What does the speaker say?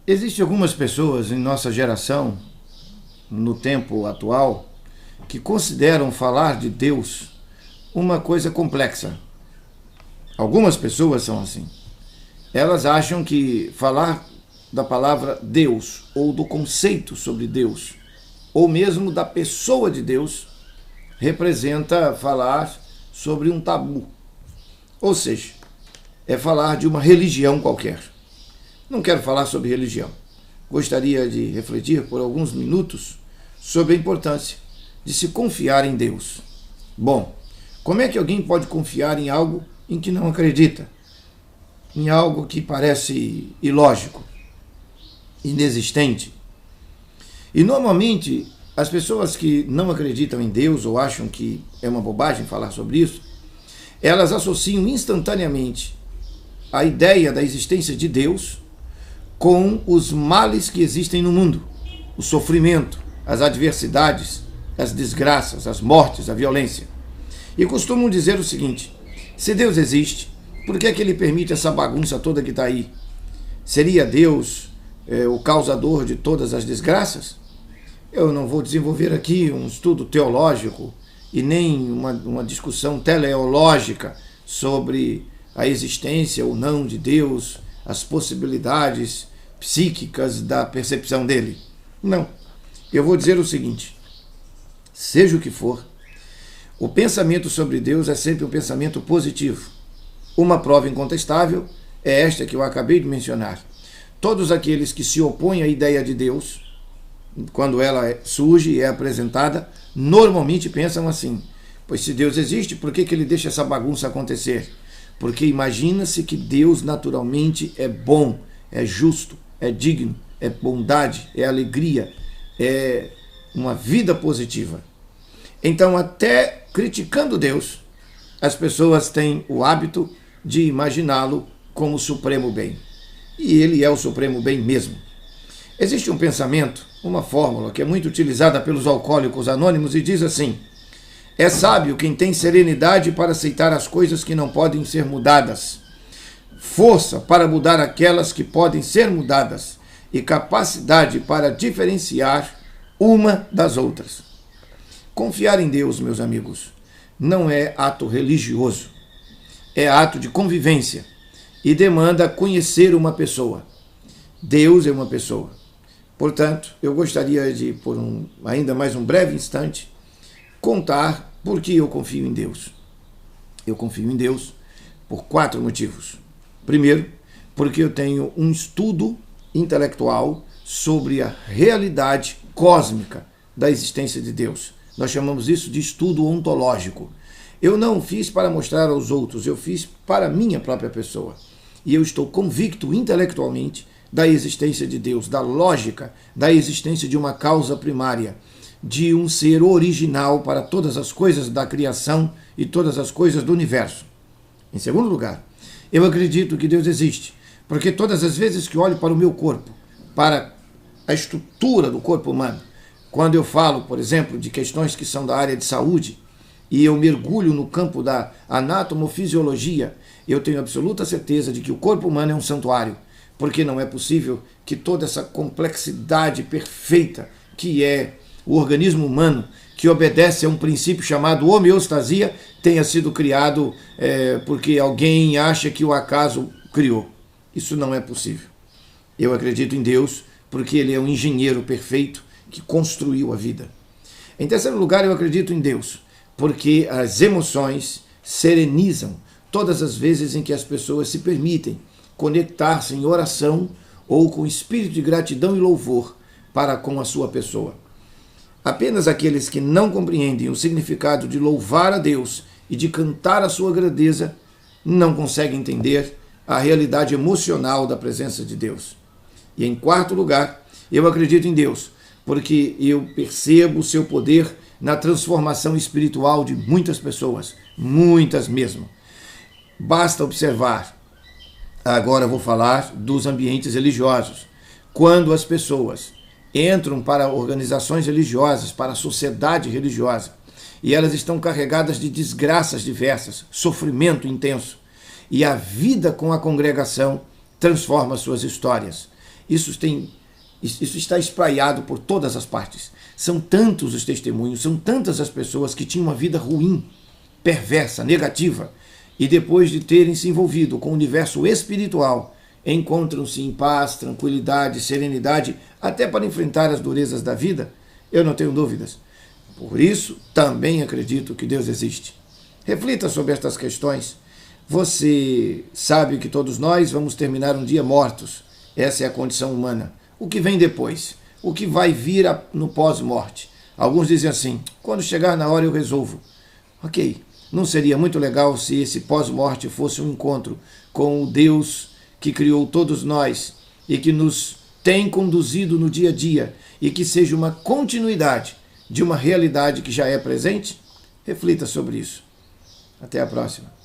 Existem algumas pessoas em nossa geração, no tempo atual, que consideram falar de Deus uma coisa complexa. Algumas pessoas são assim. Elas acham que falar da palavra Deus, ou do conceito sobre Deus, ou mesmo da pessoa de Deus, representa falar sobre um tabu. Ou seja, é falar de uma religião qualquer. Não quero falar sobre religião. Gostaria de refletir por alguns minutos sobre a importância de se confiar em Deus. Bom, como é que alguém pode confiar em algo em que não acredita? Em algo que parece ilógico, inexistente? E normalmente as pessoas que não acreditam em Deus ou acham que é uma bobagem falar sobre isso, elas associam instantaneamente a ideia da existência de Deus com os males que existem no mundo, o sofrimento, as adversidades, as desgraças, as mortes, a violência. E costumam dizer o seguinte: se Deus existe, por que é que ele permite essa bagunça toda que está aí? Seria Deus o causador de todas as desgraças? Eu não vou desenvolver aqui um estudo teológico e nem uma discussão teleológica sobre a existência ou não de Deus, as possibilidades psíquicas da percepção dele. Não. Eu vou dizer o seguinte: seja o que for, o pensamento sobre Deus é sempre um pensamento positivo. Uma prova incontestável é esta que eu acabei de mencionar. Todos aqueles que se opõem à ideia de Deus, quando ela surge e é apresentada, normalmente pensam assim: pois se Deus existe, por que ele deixa essa bagunça acontecer? Porque imagina-se que Deus naturalmente é bom, é justo, é digno, é bondade, é alegria, é uma vida positiva. Então, até criticando Deus, as pessoas têm o hábito de imaginá-lo como o supremo bem. E ele é o supremo bem mesmo. Existe um pensamento, uma fórmula que é muito utilizada pelos alcoólicos anônimos e diz assim: é sábio quem tem serenidade para aceitar as coisas que não podem ser mudadas, força para mudar aquelas que podem ser mudadas e capacidade para diferenciar uma das outras. Confiar em Deus, meus amigos, não é ato religioso, é ato de convivência e demanda conhecer uma pessoa. Deus é uma pessoa. Portanto, eu gostaria de, por ainda mais um breve instante, contar por que eu confio em Deus. Eu confio em Deus por 4 motivos. Primeiro, porque eu tenho um estudo intelectual sobre a realidade cósmica da existência de Deus. Nós chamamos isso de estudo ontológico. Eu não fiz para mostrar aos outros, eu fiz para a minha própria pessoa. E eu estou convicto intelectualmente da existência de Deus, da lógica da existência de uma causa primária, de um ser original para todas as coisas da criação e todas as coisas do universo. Em segundo lugar, eu acredito que Deus existe, porque todas as vezes que olho para o meu corpo, para a estrutura do corpo humano, quando eu falo, por exemplo, de questões que são da área de saúde, e eu mergulho no campo da anatomofisiologia, eu tenho absoluta certeza de que o corpo humano é um santuário, porque não é possível que toda essa complexidade perfeita que é o organismo humano, que obedece a um princípio chamado homeostasia, tenha sido criado porque alguém acha que o acaso criou. Isso não é possível. Eu acredito em Deus porque ele é um engenheiro perfeito que construiu a vida. Em terceiro lugar, eu acredito em Deus porque as emoções serenizam todas as vezes em que as pessoas se permitem conectar-se em oração ou com espírito de gratidão e louvor para com a sua pessoa. Apenas aqueles que não compreendem o significado de louvar a Deus e de cantar a sua grandeza não conseguem entender a realidade emocional da presença de Deus. E em quarto lugar, eu acredito em Deus, porque eu percebo o seu poder na transformação espiritual de muitas pessoas, muitas mesmo. Basta observar. Agora vou falar dos ambientes religiosos. Quando as pessoas entram para organizações religiosas, para a sociedade religiosa, e elas estão carregadas de desgraças diversas, sofrimento intenso, e a vida com a congregação transforma suas histórias. Isso está espraiado por todas as partes. São tantos os testemunhos, são tantas as pessoas que tinham uma vida ruim, perversa, negativa, e depois de terem se envolvido com o universo espiritual, encontram-se em paz, tranquilidade, serenidade, até para enfrentar as durezas da vida. Eu não tenho dúvidas. Por isso, também acredito que Deus existe. Reflita sobre estas questões. Você sabe que todos nós vamos terminar um dia mortos. Essa é a condição humana. O que vem depois? O que vai vir no pós-morte? Alguns dizem assim, quando chegar na hora eu resolvo. Ok, não seria muito legal se esse pós-morte fosse um encontro com o Deus que criou todos nós e que nos tem conduzido no dia a dia e que seja uma continuidade de uma realidade que já é presente? Reflita sobre isso. Até a próxima.